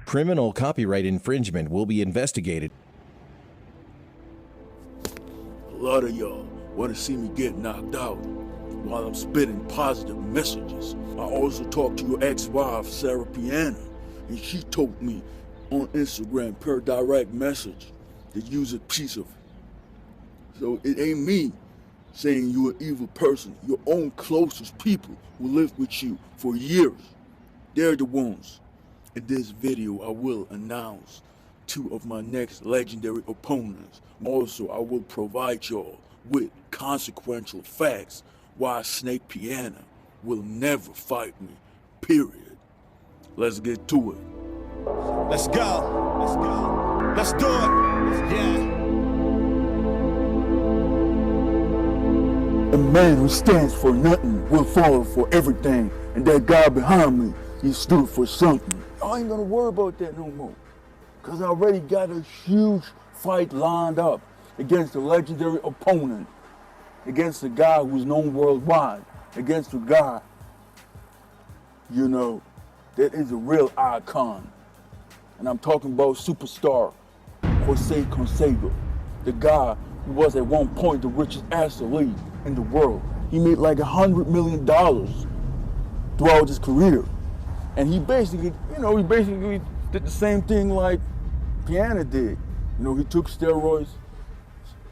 Criminal copyright infringement will be investigated. A lot of y'all want to see me get knocked out while I'm spitting positive messages. I also talked to your ex-wife, Sara Piana, and she told me on Instagram per direct message that you're a piece of. So it ain't me saying you're an evil person. Your own closest people who lived with you for years, they're the ones. In this video, I will announce 2 of my next legendary opponents. Also, I will provide y'all with consequential facts why Snake Piana will never fight me, period. Let's get to it. Let's go. Let's go. Let's do it. Yeah. A man who stands for nothing will fall for everything, and that guy behind me, he stood for something. I ain't gonna worry about that no more, because I already got a huge fight lined up against a legendary opponent, against a guy who's known worldwide, against a guy, you know, that is a real icon. And I'm talking about superstar Jose Canseco, the guy who was at one point the richest athlete in the world. He made like $100 million throughout his career. And he basically did the same thing like Piana did. You know, he took steroids,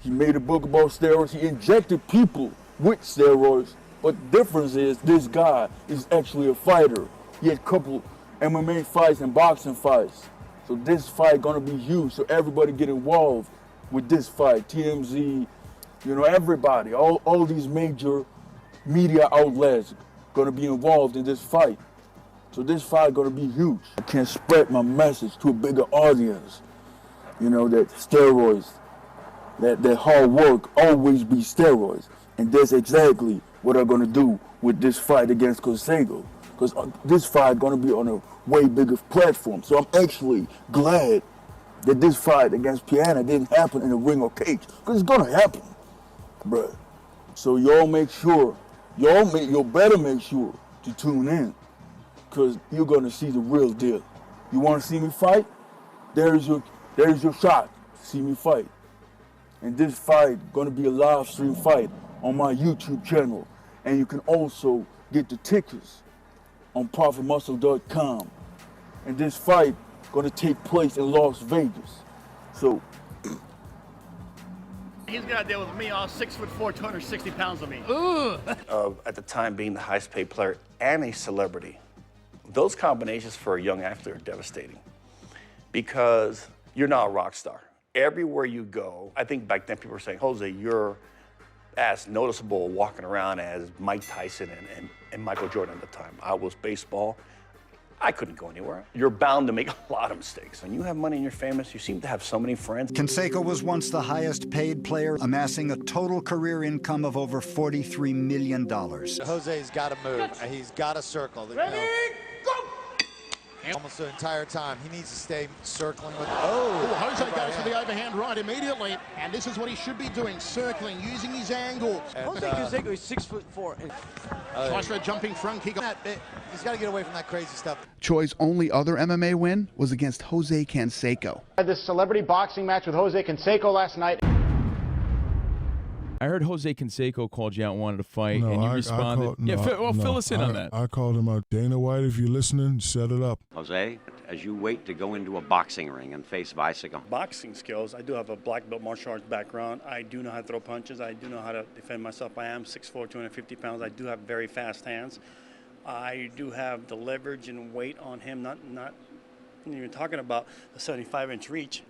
he made a book about steroids, he injected people with steroids, but the difference is this guy is actually a fighter. He had a couple MMA fights and boxing fights. So this fight gonna be huge, so everybody get involved with this fight. TMZ, you know, everybody, all these major media outlets gonna be involved in this fight. So this fight gonna be huge. I can spread my message to a bigger audience. You know, that steroids, that hard work always be steroids. And that's exactly what I'm gonna do with this fight against Canseco. Because this fight gonna be on a way bigger platform. So I'm actually glad that this fight against Piana didn't happen in a ring or cage. Because it's gonna happen, bruh. So y'all make sure, y'all better make sure to tune in. Because you're gonna see the real deal. You wanna see me fight? There's your shot to see me fight. And this fight gonna be a live stream fight on my YouTube channel. And you can also get the tickets on ProfitMuscle.com. And this fight gonna take place in Las Vegas. So he's gonna deal with me, all 6'4", 260 pounds of me. At the time being the highest paid player and a celebrity, those combinations for a young athlete are devastating because you're not a rock star. Everywhere you go, I think back then people were saying, Jose, you're as noticeable walking around as Mike Tyson and Michael Jordan at the time. I was baseball. I couldn't go anywhere. You're bound to make a lot of mistakes. When you have money and you're famous, you seem to have so many friends. Canseco was once the highest paid player, amassing a total career income of over $43 million. Jose's got to move. He's got to circle. Ready, go! Almost the entire time. He needs to stay circling with. Jose goes for the overhand right immediately. And this is what he should be doing, circling, using his angles. Jose Canseco is 6'4". Tries for a jumping front kick. He's got to get away from that crazy stuff. Choi's only other MMA win was against Jose Canseco. Had this celebrity boxing match with Jose Canseco last night. I heard Jose Canseco called you out and wanted to fight, and you responded. Fill us in on that. I called him out. Dana White, if you're listening, set it up. Jose, as you wait to go into a boxing ring and face Vicega. Boxing skills, I do have a black belt martial arts background. I do know how to throw punches. I do know how to defend myself. I am 6'4", 250 pounds. I do have very fast hands. I do have the leverage and weight on him, not even talking about the 75-inch reach.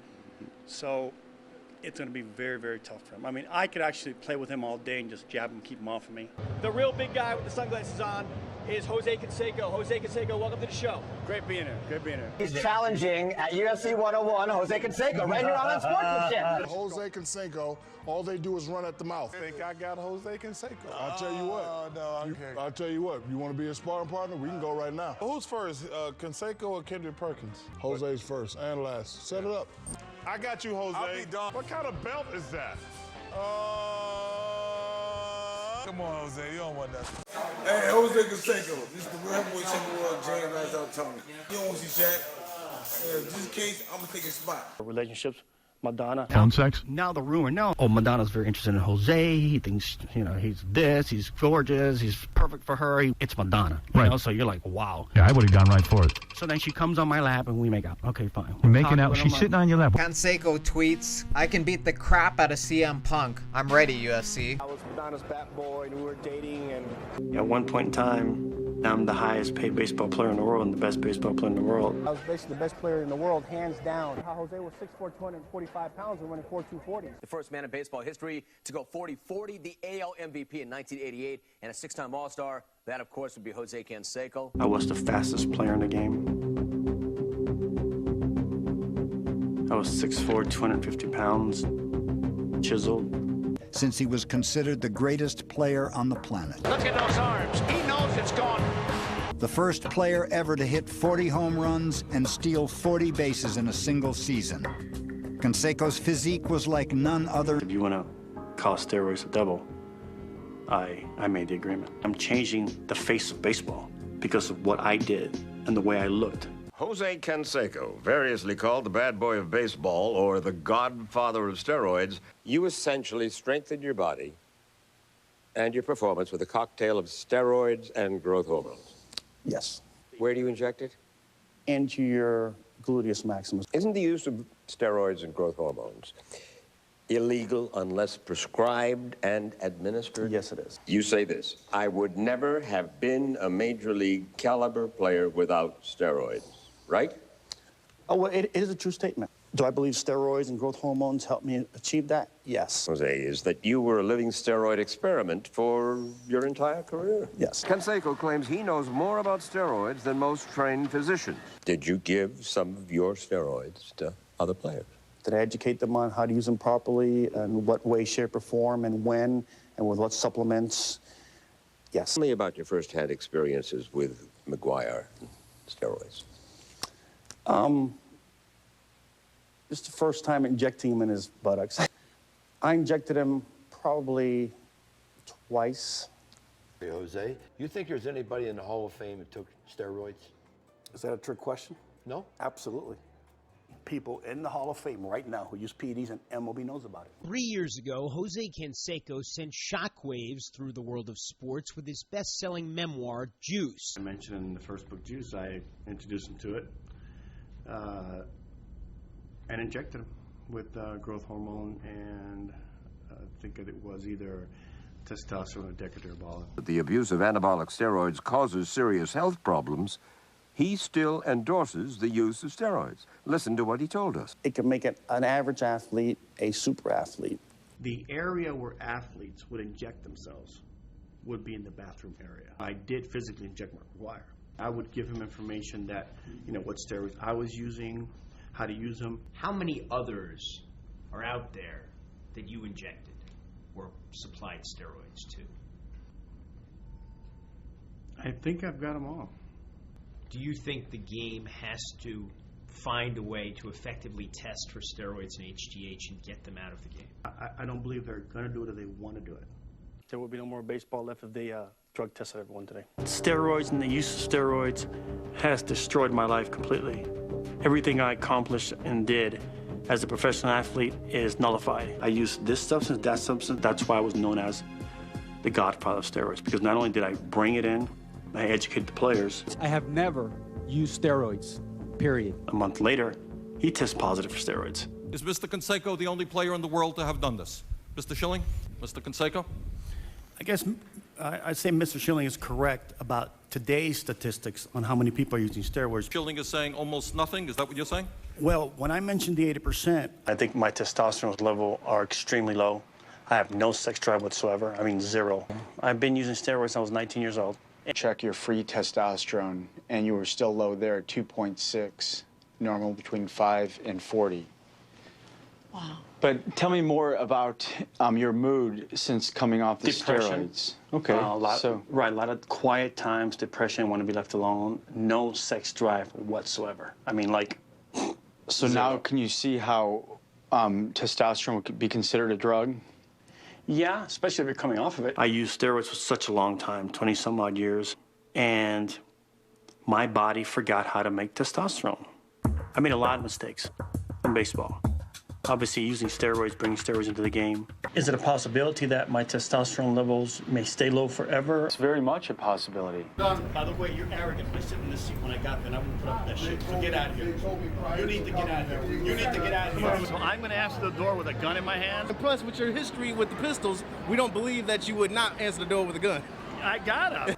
So it's going to be very, very tough for him. I mean, I could actually play with him all day and just jab him, keep him off of me. The real big guy with the sunglasses on is Jose Canseco. Jose Canseco, welcome to the show. Great being here. Great being here. He's challenging at UFC 101 Jose Canseco right here on Sportsmanship. Jose Canseco, all they do is run at the mouth. I think I got Jose Canseco. I'll tell you what. I'll tell you what. You want to be a sparring partner? We can go right now. Who's first, Canseco or Kendrick Perkins? Jose's first and last. Set it up. I got you, Jose. I'll be done. What kind of belt is that? Come on, Jose. You don't want that. Hey, Jose Canseco. This is the heavyweight champion world, James Tony. You don't want to see Shaq? Just in case, I'm gonna take his spot. Relationships, Madonna. Phone sex? Now the rumor, no. Oh, Madonna's very interested in Jose. He thinks, he's this, he's gorgeous, he's perfect for her. It's Madonna. You know? So you're like, wow. Yeah, I would have gone right for it. So then she comes on my lap and we make out. Okay, fine. You're making out. She's sitting on your lap. Canseco tweets, I can beat the crap out of CM Punk. I'm ready, UFC. I was Madonna's bat boy and we were dating and... At one point in time, I'm the highest paid baseball player in the world and the best baseball player in the world. I was basically the best player in the world, hands down. Jose was 6'4", 245 pounds and running 4.240. The first man in baseball history to go 40-40, the AL MVP in 1988, and a six-time All-Star. That, of course, would be Jose Canseco. I was the fastest player in the game. I was 6'4", 250 pounds, chiseled. Since he was considered the greatest player on the planet. Look at those arms. He knows it's gone. The first player ever to hit 40 home runs and steal 40 bases in a single season. Canseco's physique was like none other. If you want to call steroids the devil, I made the agreement. I'm changing the face of baseball because of what I did and the way I looked. Jose Canseco, variously called the bad boy of baseball or the godfather of steroids, you essentially strengthened your body and your performance with a cocktail of steroids and growth hormones. Yes. Where do you inject it? Into your gluteus maximus. Isn't the use of steroids and growth hormones illegal unless prescribed and administered? Yes, it is. You say this, I would never have been a major league caliber player without steroids, right? Oh, well, it is a true statement. Do I believe steroids and growth hormones help me achieve that? Yes. Jose, is that you were a living steroid experiment for your entire career? Yes. Canseco claims he knows more about steroids than most trained physicians. Did you give some of your steroids to other players? Did I educate them on how to use them properly and what way, shape, or form, and when, and with what supplements? Yes. Tell me about your first-hand experiences with McGuire and steroids. This is the first time injecting him in his buttocks. I injected him probably twice. Hey, Jose, you think there's anybody in the Hall of Fame that took steroids? Is that a trick question? No? Absolutely. People in the Hall of Fame right now who use PEDs, and MLB knows about it. 3 years ago, Jose Canseco sent shockwaves through the world of sports with his best-selling memoir, Juice. I mentioned in the first book, Juice, I introduced him to it and injected him with growth hormone, and I think that it was either testosterone or decaturabolic. The abuse of anabolic steroids causes serious health problems. He still endorses the use of steroids. Listen to what he told us. It can make an average athlete a super athlete. The area where athletes would inject themselves would be in the bathroom area. I did physically inject McGuire. I would give him information that, what steroids I was using, how to use them. How many others are out there that you injected or supplied steroids to? I think I've got them all. Do you think the game has to find a way to effectively test for steroids and HGH and get them out of the game? I don't believe they're going to do it or they want to do it. There will be no more baseball left if they drug tested everyone today. Steroids and the use of steroids has destroyed my life completely. Everything I accomplished and did as a professional athlete is nullified. I used this substance, that substance. That's why I was known as the godfather of steroids, because not only did I bring it in, I educated the players. I have never used steroids, period. A month later, he tests positive for steroids. Is Mr. Canseco the only player in the world to have done this? Mr. Schilling? Mr. Canseco? I guess I'd say Mr. Schilling is correct about today's statistics on how many people are using steroids. Schilling is saying almost nothing? Is that what you're saying? Well, when I mentioned the 80%, I think my testosterone level are extremely low. I have no sex drive whatsoever. I mean, zero. I've been using steroids since I was 19 years old. Check your free testosterone, and you were still low there at 2.6, normal between 5 and 40. Wow. But tell me more about your mood since coming off the Depression. steroids. Okay, a lot of quiet times, depression, want to be left alone, no sex drive whatsoever. I mean, like, So zero. now can you see how testosterone could be considered a drug? Yeah, especially if you're coming off of it. I used steroids for such a long time, 20-some odd years, and my body forgot how to make testosterone. I made a lot of mistakes in baseball. Obviously, using steroids, bringing steroids into the game. Is it a possibility that my testosterone levels may stay low forever? It's very much a possibility. By the way, you're arrogant. I sit in this seat when I got there, and I wouldn't put up with that shit. So get out of here. You need to get out of here. You need to get out of here. So I'm going to answer the door with a gun in my hand. And plus, with your history with the pistols, we don't believe that you would not answer the door with a gun. I gotta.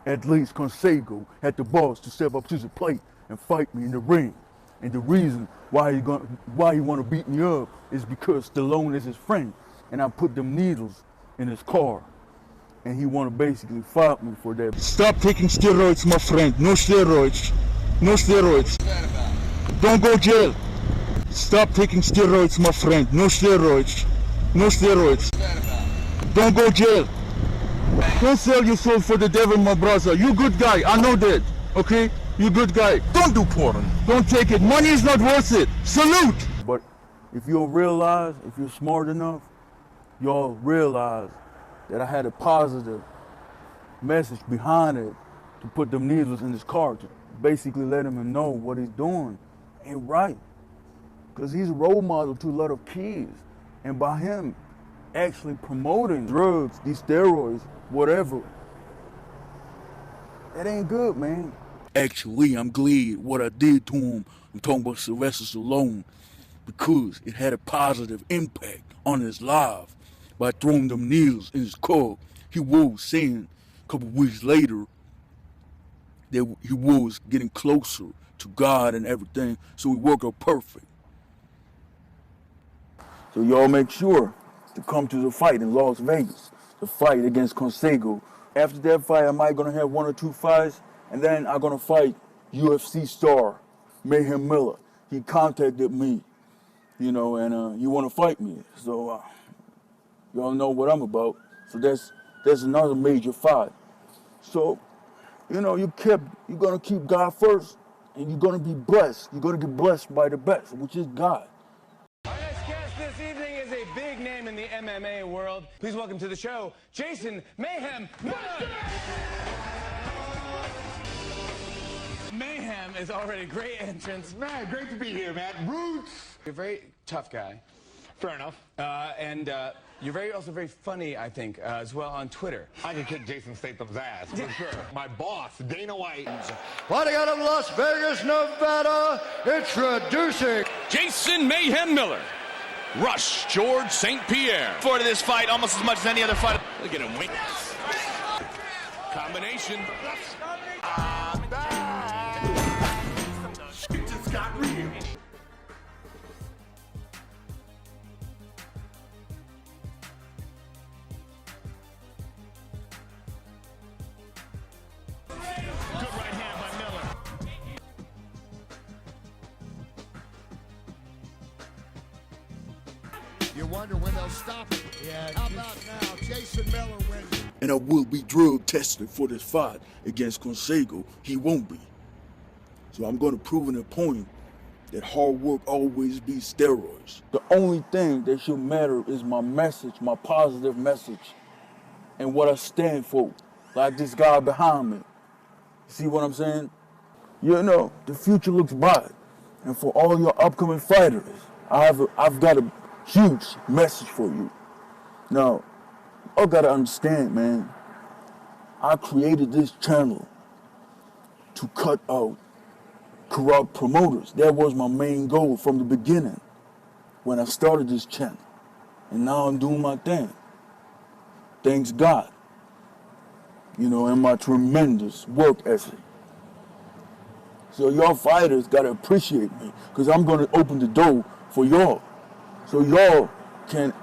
At least Conseco had the balls to step up to the plate and fight me in the ring. And the reason why he want to beat me up is because Stallone is his friend, and I put them needles in his car, and he want to basically fight me for that. Stop taking steroids, my friend. No steroids. No steroids. Don't go jail. Stop taking steroids, my friend. No steroids. No steroids. Don't go jail. Don't sell your soul for the devil, my brother. You good guy. I know that. Okay? You good guy. Don't do porn. Don't take it. Money is not worth it. Salute. But if you realize, if you're smart enough, y'all realize that I had a positive message behind it to put them needles in his car to basically let him know what he's doing ain't right. Because he's a role model to a lot of kids. And by him actually promoting drugs, these steroids, whatever, that ain't good, man. Actually, I'm glad what I did to him. I'm talking about Sylvester Stallone, because it had a positive impact on his life by throwing them needles in his car. He was saying a couple weeks later that he was getting closer to God and everything, so it worked out perfect. So y'all make sure to come to the fight in Las Vegas, the fight against Conseco. After that fight, I might gonna have 1 or 2 fights, and then I'm gonna fight UFC star Mayhem Miller. He contacted me, you know, and he wanna fight me. So y'all know what I'm about. So that's another major fight. So, you know, you're gonna keep God first, and you're gonna be blessed. You're gonna get blessed by the best, which is God. Our next guest this evening is a big name in the MMA world. Please welcome to the show, Jason Mayhem Miller. Mayhem is already a great entrance. Man, great to be here, man. Roots. You're a very tough guy. Fair enough. And you're also very funny, I think, as well on Twitter. I can kick Jason Statham's ass, for sure. My boss, Dana White. Fighting out of Las Vegas, Nevada, introducing Jason Mayhem Miller. Rush George St. Pierre. Forward to this fight almost as much as any other fight. Look at him wink. Combination. Just got real. You wonder when they'll stop it. Yeah. How about now? Jason Miller wins. And I will be drug tested for this fight against Conseco. He won't be. So I'm going to prove in a point that hard work always beats steroids. The only thing that should matter is my message, my positive message, and what I stand for. Like this guy behind me. See what I'm saying? You know, the future looks bright. And for all your upcoming fighters, I've got a huge message for you. Now, y'all gotta understand, man, I created this channel to cut out corrupt promoters. That was my main goal from the beginning when I started this channel. And now I'm doing my thing. Thanks God. You know, and my tremendous work ethic. So y'all fighters gotta appreciate me, because I'm gonna open the door for y'all. So y'all can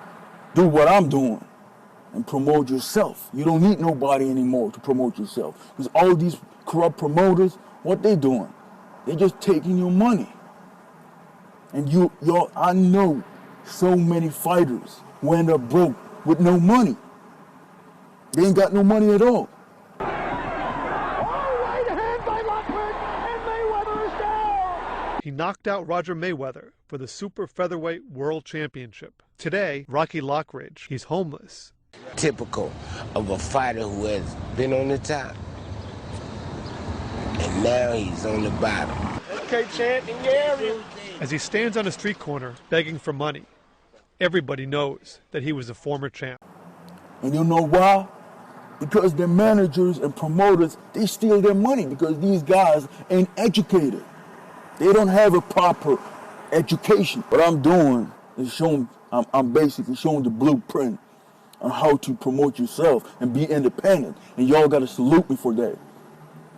do what I'm doing and promote yourself. You don't need nobody anymore to promote yourself. Because all these corrupt promoters, what they doing? They're just taking your money. And y'all, I know so many fighters who end up broke with no money. They ain't got no money at all. He knocked out Roger Mayweather for the Super Featherweight World Championship. Today, Rocky Lockridge, he's homeless. Typical of a fighter who has been on the top, and now he's on the bottom. UK champ in your area. As he stands on a street corner begging for money, everybody knows that he was a former champ. And you know why? Because the managers and promoters, they steal their money because these guys ain't educated. They don't have a proper education. What I'm doing is I'm basically showing the blueprint on how to promote yourself and be independent. And y'all gotta salute me for that.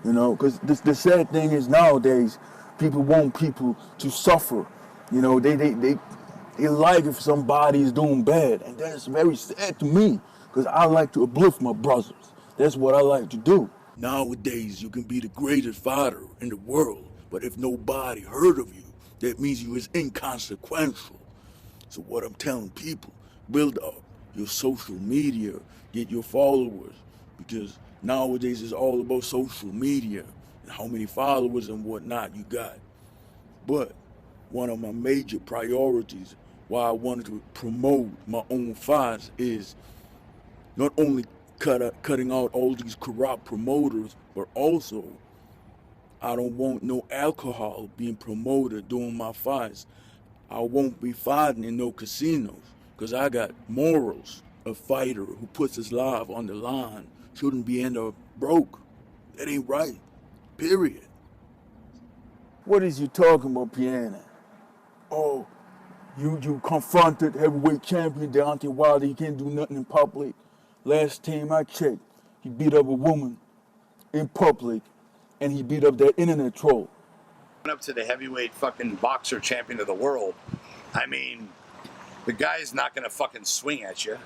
You know, because the sad thing is nowadays, people want people to suffer. You know, they like if somebody is doing bad. And that's very sad to me, because I like to uplift my brothers. That's what I like to do. Nowadays, you can be the greatest fighter in the world, but if nobody heard of you, that means you is inconsequential. So what I'm telling people, build up your social media, get your followers, because nowadays it's all about social media and how many followers and whatnot you got. But one of my major priorities why I wanted to promote my own fights is not only cutting out all these corrupt promoters, but also I don't want no alcohol being promoted during my fights. I won't be fighting in no casinos because I got morals. A fighter who puts his life on the line shouldn't be end up broke. That ain't right, period. What is you talking about, Piana? Oh, you confronted heavyweight champion Deontay Wilder, he can't do nothing in public. Last time I checked, he beat up a woman in public and he beat up that internet troll. Up to the heavyweight fucking boxer champion of the world. I mean, the guy's not gonna fucking swing at you,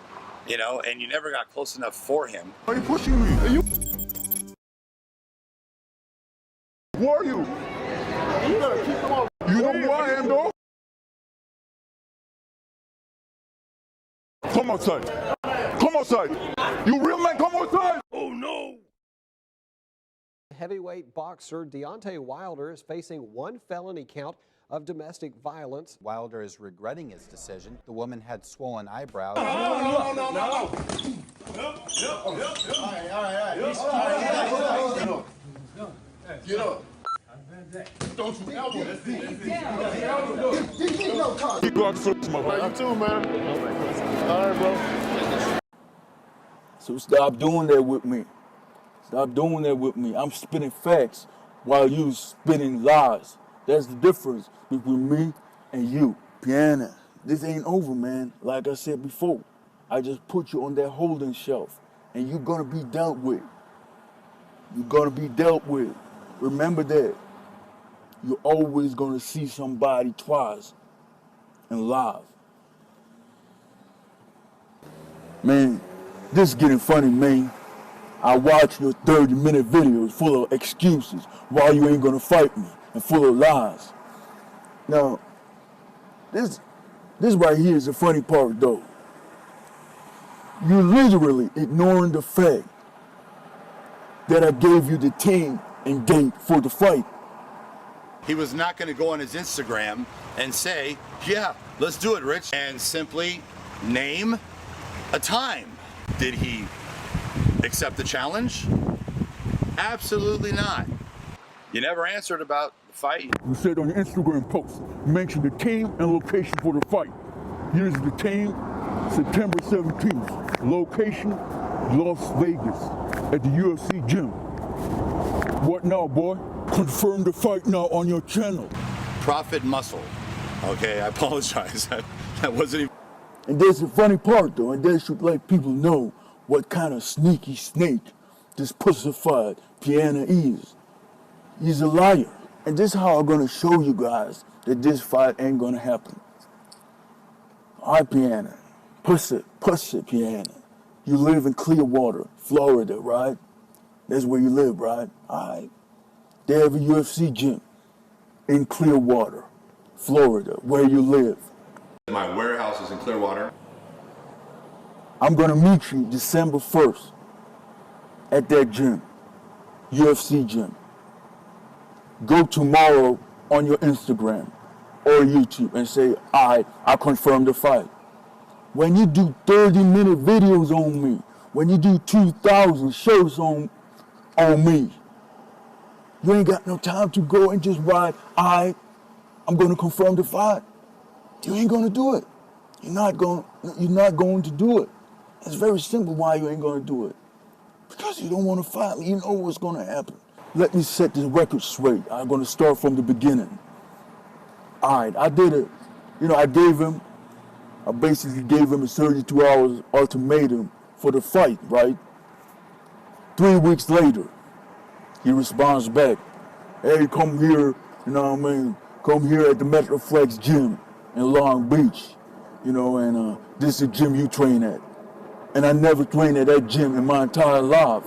you know, and you never got close enough for him. Why are you pushing me? Are you? Who are you? You gotta keep them up. You know who I am, though? Come outside. Come outside. You real man, come outside. Oh no! Heavyweight boxer Deontay Wilder is facing one felony count of domestic violence. Wilder is regretting his decision. The woman had swollen eyebrows. No. Get up. Don't you elbow. Keep going first, my boy. You too, man. All right, bro. So stop doing that with me. Stop doing that with me. I'm spitting facts while you spitting lies. That's the difference between me and you. Piana, this ain't over, man. Like I said before, I just put you on that holding shelf and you're gonna be dealt with. You're gonna be dealt with. Remember that. You're always gonna see somebody twice in live. Man, this is getting funny, man. I watch your 30-minute videos full of excuses why you ain't gonna fight me and full of lies. Now, this right here is the funny part though. You're literally ignoring the fact that I gave you the time and date for the fight. He was not going to go on his Instagram and say, yeah, let's do it, Rich, and simply name a time. Did he accept the challenge? Absolutely not. You never answered about the fight. You said on your Instagram post, mention the time and location for the fight. Here's the time, September 17th. Location, Las Vegas, at the UFC gym. What now, boy? Confirm the fight now on your channel. Profit muscle. Okay, I apologize. That wasn't even... And there's the funny part though, and they should let people know what kind of sneaky snake this pussified Piana is. He's a liar. And this is how I'm gonna show you guys that this fight ain't gonna happen. All right, Piana. Pussy Piana. You live in Clearwater, Florida, right? That's where you live, right? All right. They have a UFC gym in Clearwater, Florida, where you live. My warehouse is in Clearwater. I'm gonna meet you December 1st at that gym, UFC gym. Go tomorrow on your Instagram or YouTube and say, I confirmed the fight. When you do 30-minute videos on me, when you do 2,000 shows on me, You ain't got no time to go and just ride, I'm going to confirm the fight. You ain't going to do it. You're not going to do it. It's very simple why you ain't going to do it. Because you don't want to fight me. You know what's going to happen. Let me set this record straight. I'm going to start from the beginning. All right, I did it. I basically gave him a 32 hours ultimatum for the fight, right? 3 weeks later, he responds back, hey, come here, come here at the Metroflex gym in Long Beach, and this is the gym you train at. And I never trained at that gym in my entire life.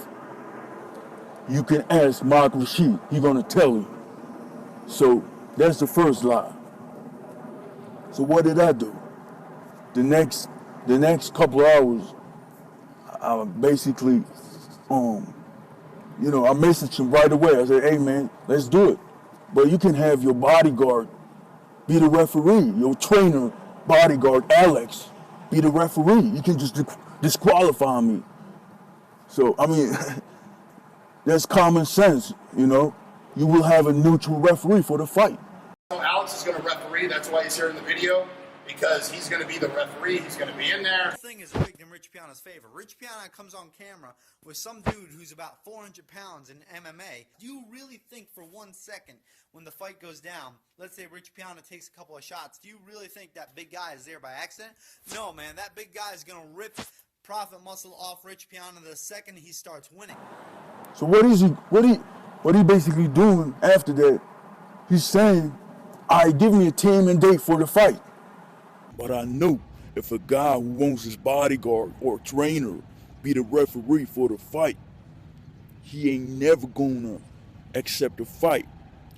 You can ask Mark Rashid, he's gonna tell you. So that's the first lie. So what did I do? The next couple hours, I basically, I messaged him right away. I said, hey man, let's do it. But you can have your bodyguard be the referee, your trainer, bodyguard, Alex, be the referee. You can just disqualify me. So, that's common sense, You will have a neutral referee for the fight. Alex is going to referee. That's why he's here in the video, because he's going to be the referee. He's going to be in there. The thing is rigged in Rich Piana's favor. Rich Piana comes on camera with some dude who's about 400 pounds in MMA. Do you really think for 1 second when the fight goes down, let's say Rich Piana takes a couple of shots, do you really think that big guy is there by accident? No, man, that big guy is going to rip profit muscle off Rich Piana the second he starts winning. So what he basically doing after that, he's saying, all right, give me a time and date for the fight. But I know if a guy who wants his bodyguard or trainer be the referee for the fight, he ain't never gonna accept the fight,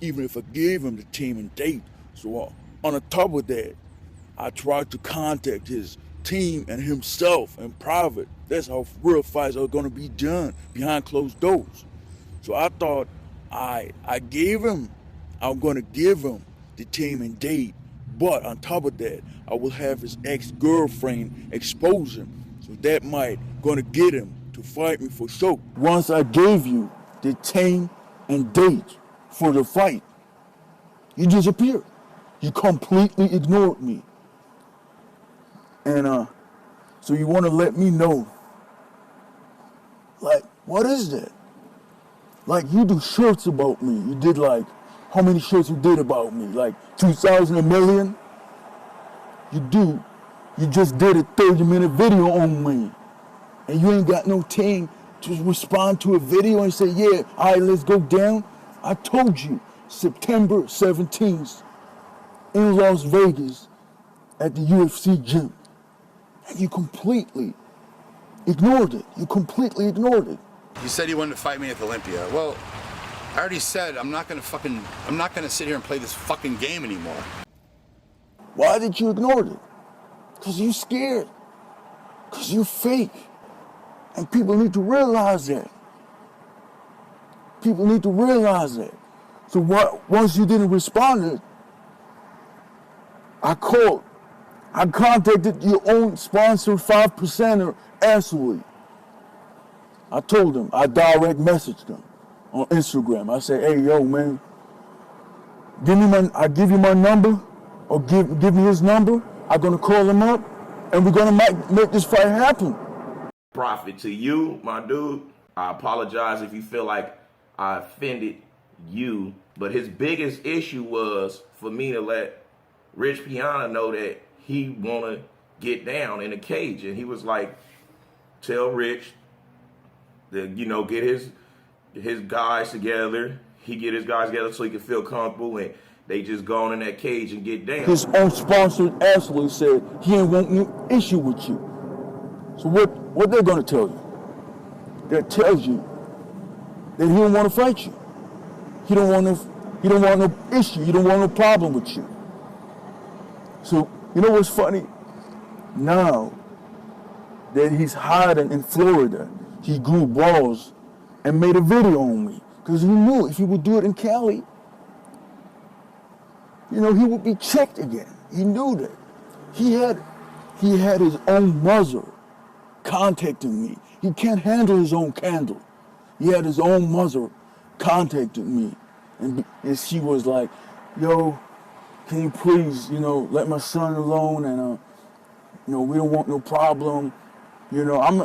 even if I give him the time and date. So on the top of that, I tried to contact his team and himself in private. That's how real fights are gonna be done, behind closed doors. So I thought I'm gonna give him the time and date, but on top of that, I will have his ex-girlfriend expose him, so that might gonna get him to fight me for sure. Once I gave you the time and date for the fight, you disappeared. You completely ignored me. And so you wanna let me know, like, what is that? Like, you do shirts about me. You did how many shirts you did about me? Like 2,000, a million? You just did a 30-minute video on me. And you ain't got no time to respond to a video and say, yeah, all right, let's go down. I told you, September 17th in Las Vegas at the UFC gym. And you completely ignored it. You said you wanted to fight me at the Olympia. Well, I already said I'm not gonna sit here and play this fucking game anymore. Why did you ignore it? Because you scared. Because you fake. And people need to realize that. So once you didn't respond, I contacted your own sponsor, 5%er, Ashley. I told them, I direct messaged them on Instagram. I said, hey, yo, man, I give you my number, or give me his number. I'm gonna call him up, and we're gonna make this fight happen. Profit to you, my dude. I apologize if you feel like I offended you, but his biggest issue was for me to let Rich Piana know that he wanna get down in a cage, and he was like, tell Rich that, get his guys together. He get his guys together so he can feel comfortable, and they just go on in that cage and get down. His own sponsor, Ashley, said he ain't want no issue with you. So what they're gonna tell you? That tells you that he don't want to fight you. He don't want no issue. He don't want no problem with you. So you know what's funny? Now that he's hiding in Florida, he grew balls and made a video on me, because he knew if he would do it in Cali, he would be checked again. He knew that. He had his own mother contacting me. He can't handle his own candle. He had his own mother contacting me And she was like, yo, can you please, let my son alone, and we don't want no problem. I'm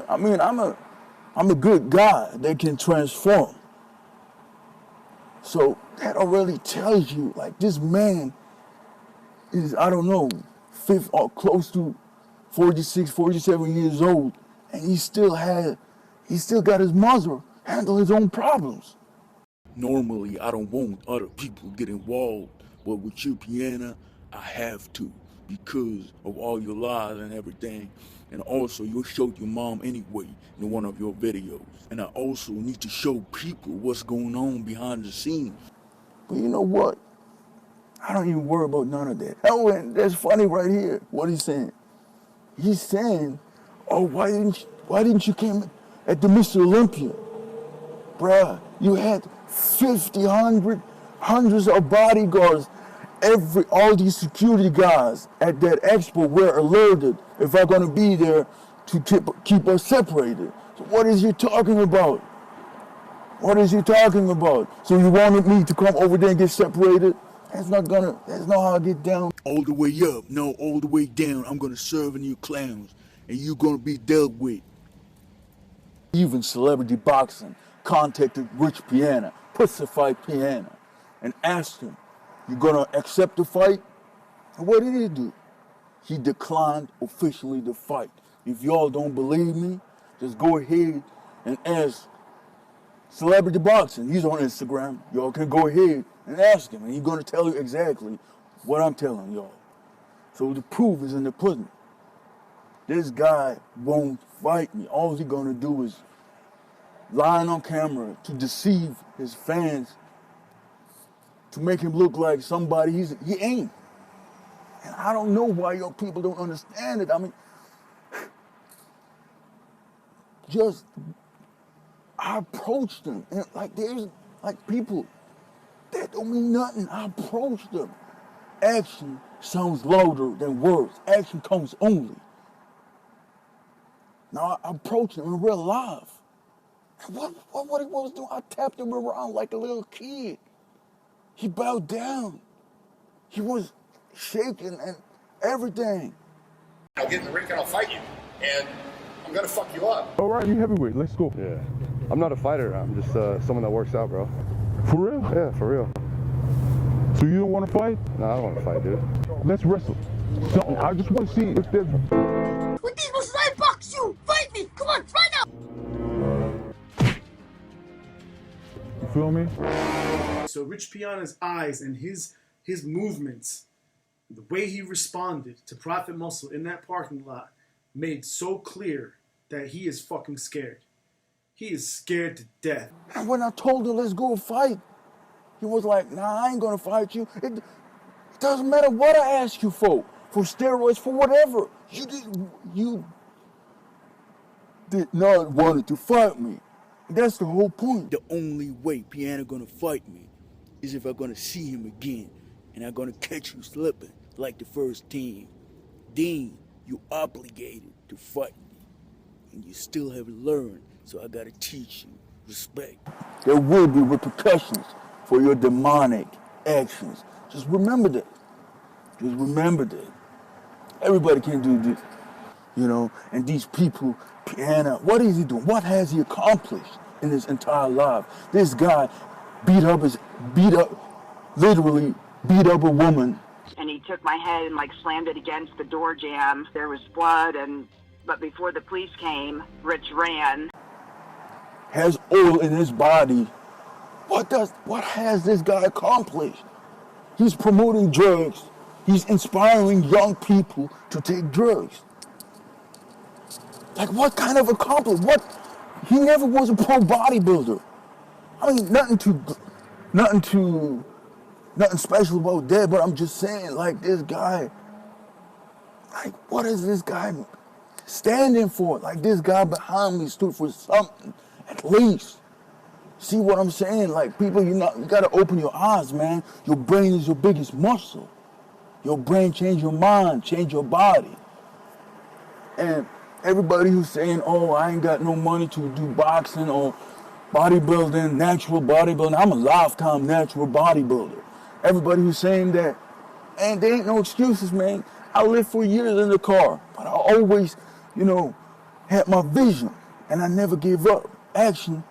a good guy that can transform. So that already tells you, like, this man is, I don't know, close to 46, 47 years old, and he still got his mother handle his own problems. Normally, I don't want other people to get involved, but with you, Piana, I have to because of all your lies and everything. And also, you showed your mom anyway in one of your videos. And I also need to show people what's going on behind the scenes. But you know what? I don't even worry about none of that. Oh, and that's funny right here, what he's saying. He's saying, oh, why didn't you come at the Mr. Olympia? Bruh, you had 50, hundreds of bodyguards. All these security guys at that expo were alerted if I'm gonna be there to keep us separated. So what is you talking about? What is you talking about? So you wanted me to come over there and get separated? That's not how I get down. All the way up, no, all the way down. I'm gonna serve in you clowns, and you're gonna be dealt with. Even celebrity boxing contacted Rich Piana, Pussified Piana, and asked him, you gonna accept the fight? And what did he do? He declined officially the fight. If y'all don't believe me, just go ahead and ask Celebrity Boxing. He's on Instagram. Y'all can go ahead and ask him, and he's gonna tell you exactly what I'm telling y'all. So the proof is in the pudding. This guy won't fight me. All he's gonna do is lying on camera to deceive his fans, to make him look like somebody he ain't. And I don't know why your people don't understand it. I mean, I approached them, and there's people that don't mean nothing. I approached them. Action sounds louder than words. Action comes only. Now I approached him in real life. What he was doing, I tapped him around like a little kid. He bowed down. He was shaking and everything. I'll get in the ring and I'll fight you. And I'm gonna fuck you up. All right, you heavyweight, let's go. Yeah. I'm not a fighter, I'm just someone that works out, bro. For real? Yeah, for real. So you don't want to fight? No, I don't want to fight, dude. Let's wrestle. So I just want to see if there's... With these muscles, I box you! Fight me! Come on, right now! You feel me? So Rich Piana's eyes and his movements, the way he responded to Prophet Muscle in that parking lot made so clear that he is fucking scared. He is scared to death. And when I told him, let's go fight, he was like, nah, I ain't gonna fight you. It doesn't matter what I ask you for steroids, for whatever. You did not want to fight me. That's the whole point. The only way Piana gonna fight me is if I'm gonna see him again, and I'm gonna catch you slipping like the first team. Then you obligated to fight me, and you still haven't learned, so I gotta teach you respect. There will be repercussions for your demonic actions. Just remember that. Just remember that. Everybody can do this, and these people, Piana, what is he doing? What has he accomplished in his entire life? This guy literally beat up a woman. And he took my head and slammed it against the door jamb. There was blood, but before the police came, Rich ran. Has oil in his body. What has this guy accomplished? He's promoting drugs. He's inspiring young people to take drugs. What kind of accomplishment? He never was a pro bodybuilder. I mean, nothing special about that, but I'm just saying, this guy, what is this guy standing for? This guy behind me stood for something, at least. See what I'm saying? People, you gotta open your eyes, man. Your brain is your biggest muscle. Your brain change your mind, change your body. And everybody who's saying, oh, I ain't got no money to do boxing, or bodybuilding, natural bodybuilding. I'm a lifetime natural bodybuilder. Everybody who's saying that, and there ain't no excuses, man. I lived for years in the car, but I always, had my vision, and I never gave up. Action,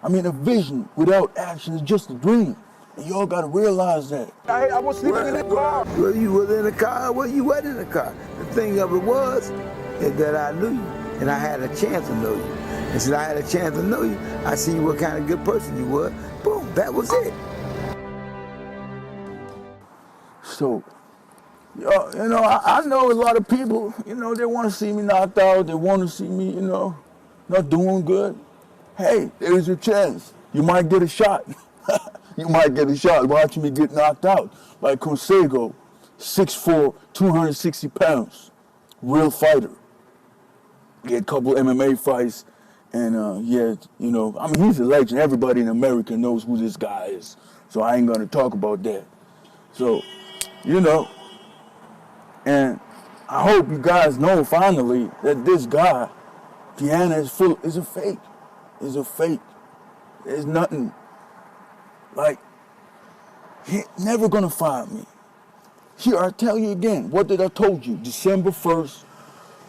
a vision without action is just a dream. And y'all gotta realize that. I was sleeping in the car. Whether you was in the car or whether you wasn't in the car. The thing of it was is that I knew you, and I had a chance to know you. And since I had a chance to know you, I see what kind of good person you were. Boom, that was it. So, I know a lot of people, they want to see me knocked out. They want to see me, not doing good. Hey, there's your chance. You might get a shot. You might get a shot watching me get knocked out by Consejo, 6'4", 260 pounds, real fighter. He had a couple MMA fights, and he's a legend. Everybody in America knows who this guy is, so I ain't gonna talk about that. So, and I hope you guys know finally that this guy, Piana, is a fake. Is a fake. There's nothing. Like, he never gonna find me. Here, I tell you again, what did I told you? December 1st,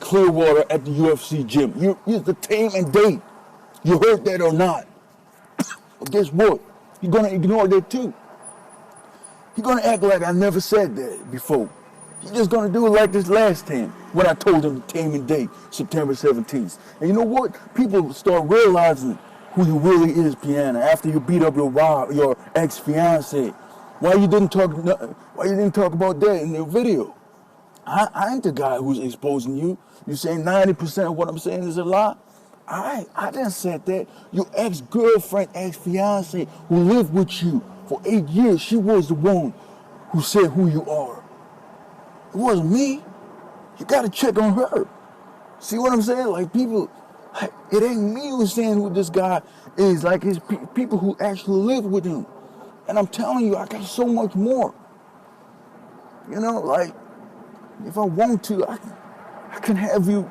Clearwater at the UFC gym. Here's the time and date. You heard that or not? But guess what? You're gonna ignore that too. You're gonna act like I never said that before. You're just gonna do it like this last time when I told him the time and date, September 17th. And you know what? People start realizing who you really is, Piana, after you beat up your ex-fiance. Why you didn't talk about that in the video? I ain't the guy who's exposing you. You saying 90% of what I'm saying is a lie? I didn't say that. Your ex-girlfriend, ex-fiance who lived with you for 8 years, she was the one who said who you are. It wasn't me. You gotta check on her. See what I'm saying? Like people, it ain't me who's saying who this guy is. Like it's people who actually live with him. And I'm telling you, I got so much more. Like if I want to, I can have you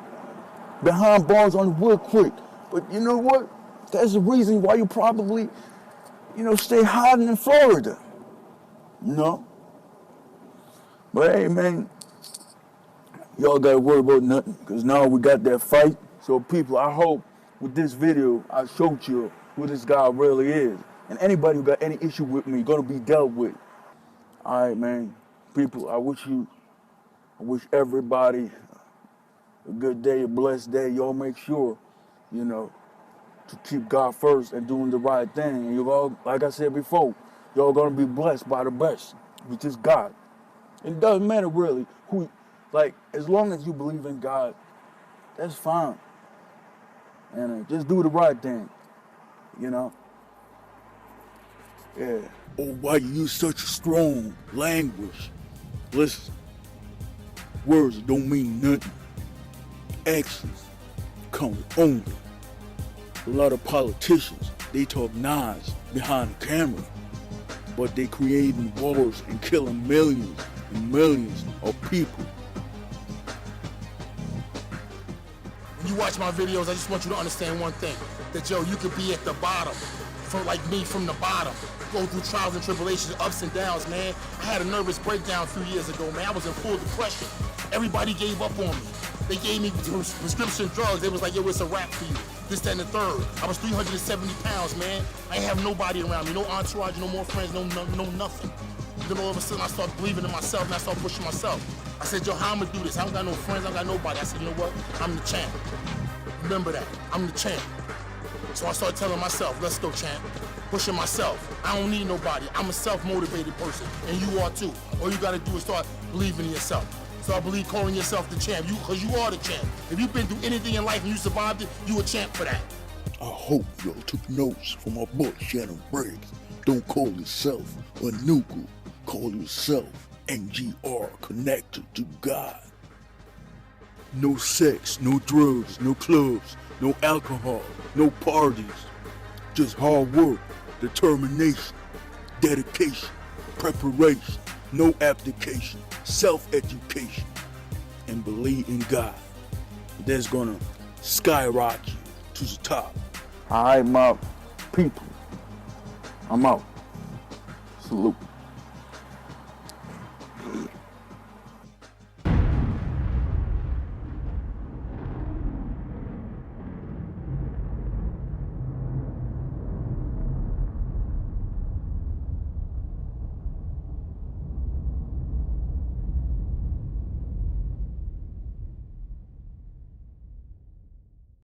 behind bars on the wood quick. But you know what? That's the reason why you probably, stay hiding in Florida. But hey, man, y'all gotta worry about nothing, because now we got that fight. So people, I hope with this video, I showed you who this guy really is. And anybody who got any issue with me, gonna be dealt with. All right, man. People, I wish everybody a good day, a blessed day. Y'all make sure, to keep God first and doing the right thing. And you all, like I said before, y'all gonna be blessed by the best, which is God. It doesn't matter really who, as long as you believe in God, that's fine. And just do the right thing, Yeah. Oh, why you use such strong language? Listen, words don't mean nothing. Actions count only. A lot of politicians, they talk nice behind the camera, but they creating wars and killing millions and millions of people. When you watch my videos, I just want you to understand one thing, that you could be at the bottom, like me from the bottom, go through trials and tribulations, ups and downs, man. I had a nervous breakdown a few years ago, man. I was in full depression. Everybody gave up on me. They gave me prescription drugs. They was like, yo, it's a wrap for you. This, that, and the third. I was 370 pounds, man. I ain't have nobody around me, no entourage, no more friends, no nothing. Then all of a sudden, I started believing in myself, and I started pushing myself. I said, yo, how I'm gonna do this? I don't got no friends, I don't got nobody. I said, you know what? I'm the champ. Remember that. I'm the champ. So I started telling myself, let's go, champ. Pushing myself. I don't need nobody. I'm a self-motivated person, and you are too. All you gotta do is start believing in yourself. So I believe calling yourself the champ, because you are the champ. If you've been through anything in life and you survived it, you a champ for that. I hope y'all took notes from my book, Shannon Briggs. Don't call yourself a nuku. Call yourself NGR, connected to God. No sex, no drugs, no clubs, no alcohol, no parties. Just hard work, determination, dedication, preparation, no abdication, self-education, and believe in God. That's gonna skyrocket you to the top. All right, my people. I'm out. Salute.